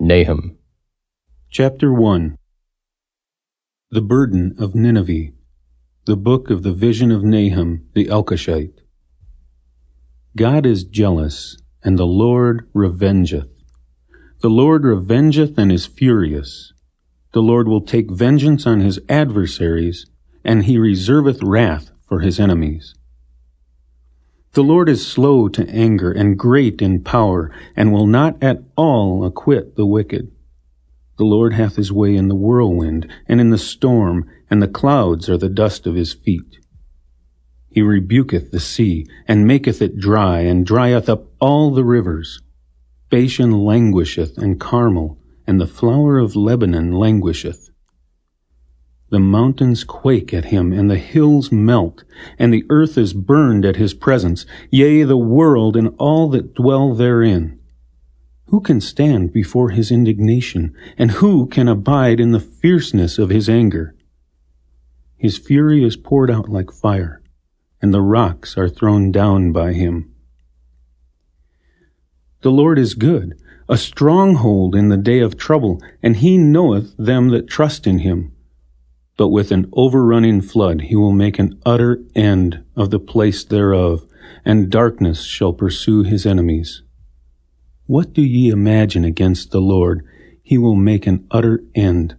Nahum. Chapter 1. The Burden of Nineveh. The Book of the Vision of Nahum the Elkoshite. God is jealous, and the Lord revengeth. The Lord revengeth and is furious. The Lord will take vengeance on his adversaries, and he reserveth wrath for his enemies. The Lord is slow to anger and great in power, and will not at all acquit the wicked. The Lord hath his way in the whirlwind, and in the storm, and the clouds are the dust of his feet. He rebuketh the sea, and maketh it dry, and drieth up all the rivers. Bashan languisheth, and Carmel, and the flower of Lebanon languisheth. The mountains quake at him, and the hills melt, and the earth is burned at his presence, yea, the world and all that dwell therein. Who can stand before his indignation, and who can abide in the fierceness of his anger? His fury is poured out like fire, and the rocks are thrown down by him. The Lord is good, a stronghold in the day of trouble, and he knoweth them that trust in him. But with an overrunning flood he will make an utter end of the place thereof, and darkness shall pursue his enemies. What do ye imagine against the Lord? He will make an utter end.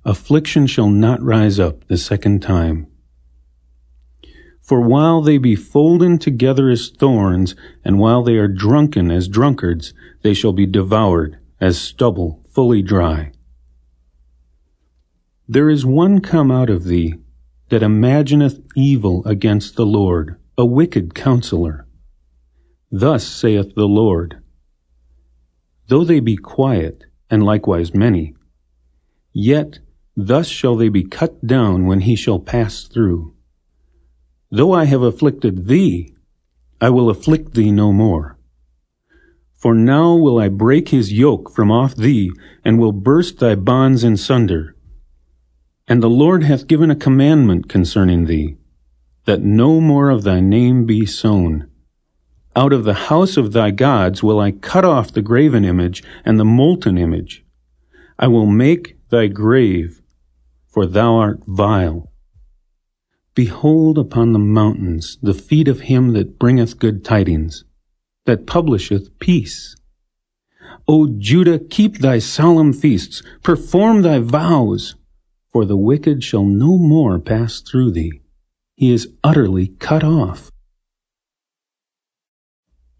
Affliction shall not rise up the second time. For while they be folden together as thorns, and while they are drunken as drunkards, they shall be devoured as stubble fully dry. There is one come out of thee that imagineth evil against the Lord, a wicked counselor. Thus saith the Lord, though they be quiet, and likewise many, yet thus shall they be cut down when he shall pass through. Though I have afflicted thee, I will afflict thee no more. For now will I break his yoke from off thee, and will burst thy bonds in sunder. And the Lord hath given a commandment concerning thee, that no more of thy name be sown. Out of the house of thy gods will I cut off the graven image and the molten image. I will make thy grave, for thou art vile. Behold upon the mountains the feet of him that bringeth good tidings, that publisheth peace. O Judah, keep thy solemn feasts, perform thy vows, for the wicked shall no more pass through thee. He is utterly cut off.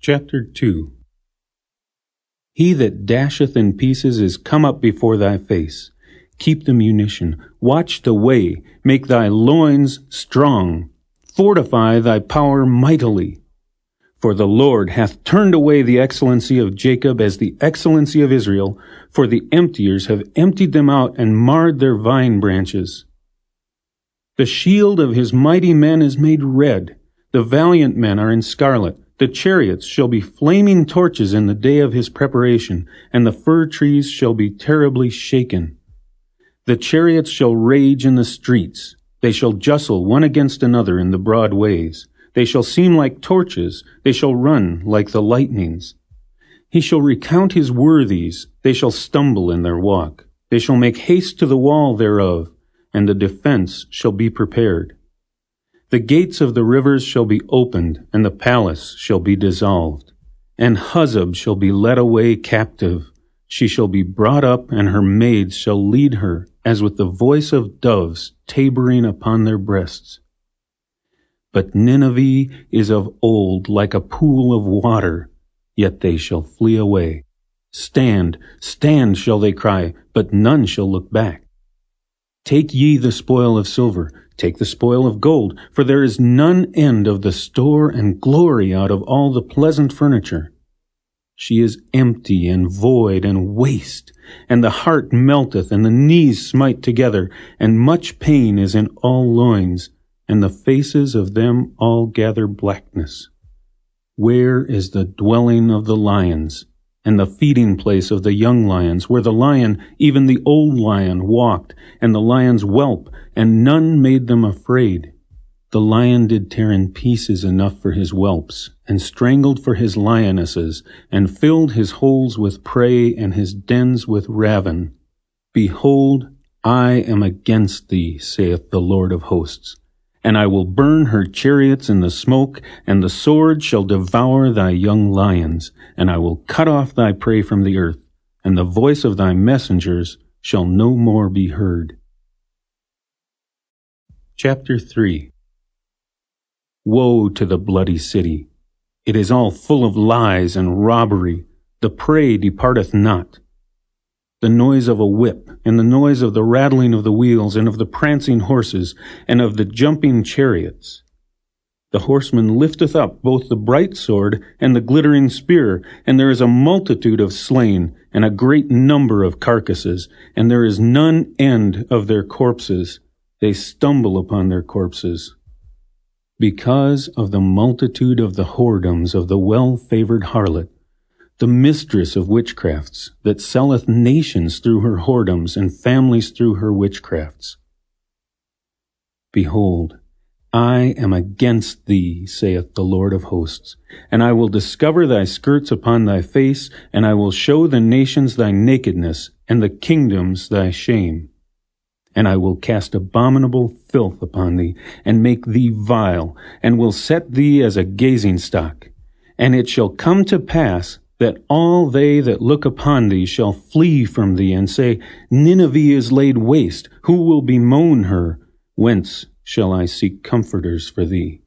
Chapter 2. He that dasheth in pieces is come up before thy face. Keep the munition, watch the way, make thy loins strong, fortify thy power mightily. For the Lord hath turned away the excellency of Jacob as the excellency of Israel, for the emptiers have emptied them out and marred their vine branches. The shield of his mighty men is made red, the valiant men are in scarlet. The chariots shall be flaming torches in the day of his preparation, and the fir trees shall be terribly shaken. The chariots shall rage in the streets, they shall justle one against another in the broad ways. They shall seem like torches, they shall run like the lightnings. He shall recount his worthies, they shall stumble in their walk. They shall make haste to the wall thereof, and the defense shall be prepared. The gates of the rivers shall be opened, and the palace shall be dissolved. And Huzzab shall be led away captive. She shall be brought up, and her maids shall lead her, as with the voice of doves tabering upon their breasts. But Nineveh is of old like a pool of water, yet they shall flee away. Stand, stand, shall they cry, but none shall look back. Take ye the spoil of silver, take the spoil of gold, for there is none end of the store and glory out of all the pleasant furniture. She is empty and void and waste, and the heart melteth, and the knees smite together, and much pain is in all loins, and the faces of them all gather blackness. Where is the dwelling of the lions, and the feeding place of the young lions, where the lion, even the old lion, walked, and the lions whelp, and none made them afraid? The lion did tear in pieces enough for his whelps, and strangled for his lionesses, and filled his holes with prey, and his dens with ravin. Behold, I am against thee, saith the Lord of hosts, and I will burn her chariots in the smoke, and the sword shall devour thy young lions, and I will cut off thy prey from the earth, and the voice of thy messengers shall no more be heard. Chapter 3. Woe to the bloody city! It is all full of lies and robbery. The prey departeth not. The noise of a whip, and the noise of the rattling of the wheels, and of the prancing horses, and of the jumping chariots. The horseman lifteth up both the bright sword and the glittering spear, and there is a multitude of slain, and a great number of carcasses, and there is none end of their corpses. They stumble upon their corpses. Because of the multitude of the whoredoms of the well-favored harlot, the mistress of witchcrafts, that selleth nations through her whoredoms, and families through her witchcrafts. Behold, I am against thee, saith the Lord of hosts, and I will discover thy skirts upon thy face, and I will show the nations thy nakedness, and the kingdoms thy shame. And I will cast abominable filth upon thee, and make thee vile, and will set thee as a gazing stock. And it shall come to pass that all they that look upon thee shall flee from thee, and say, Nineveh is laid waste, who will bemoan her? Whence shall I seek comforters for thee?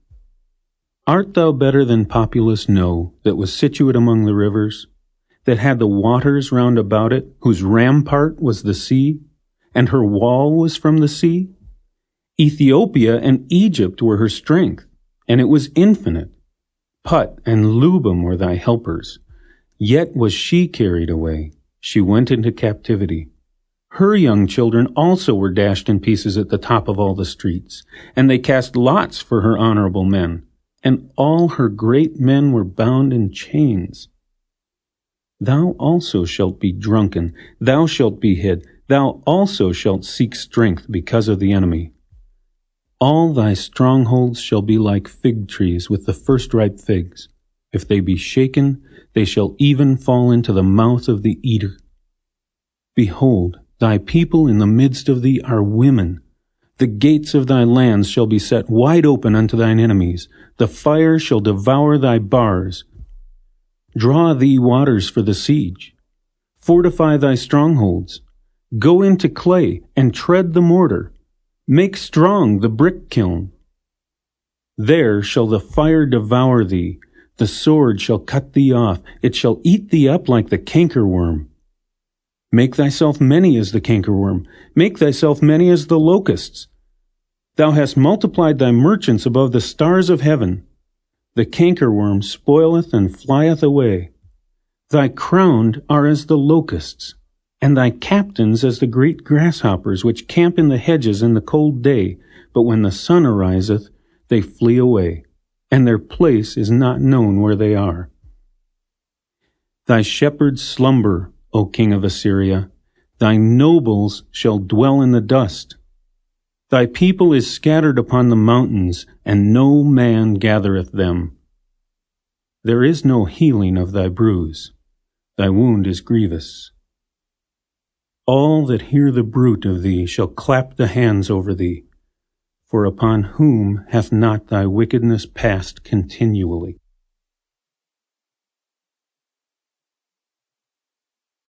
Art thou better than populous No, that was situate among the rivers, that had the waters round about it, whose rampart was the sea, and her wall was from the sea? Ethiopia and Egypt were her strength, and it was infinite. Put and Lubim were thy helpers. Yet was she carried away. She went into captivity. Her young children also were dashed in pieces at the top of all the streets, and they cast lots for her honorable men, and all her great men were bound in chains. Thou also shalt be drunken, thou shalt be hid, thou also shalt seek strength because of the enemy. All thy strongholds shall be like fig trees with the first ripe figs. If they be shaken, they shall even fall into the mouth of the eater. Behold, thy people in the midst of thee are women. The gates of thy lands shall be set wide open unto thine enemies. The fire shall devour thy bars. Draw thee waters for the siege. Fortify thy strongholds. Go into clay, and tread the mortar. Make strong the brick kiln. There shall the fire devour thee. The sword shall cut thee off. It shall eat thee up like the cankerworm. Make thyself many as the cankerworm. Make thyself many as the locusts. Thou hast multiplied thy merchants above the stars of heaven. The cankerworm spoileth and flieth away. Thy crowned are as the locusts, and thy captains as the great grasshoppers, which camp in the hedges in the cold day, but when the sun ariseth, they flee away, and their place is not known where they are. Thy shepherds slumber, O king of Assyria. Thy nobles shall dwell in the dust. Thy people is scattered upon the mountains, and no man gathereth them. There is no healing of thy bruise. Thy wound is grievous. All that hear the bruit of thee shall clap the hands over thee, for upon whom hath not thy wickedness passed continually?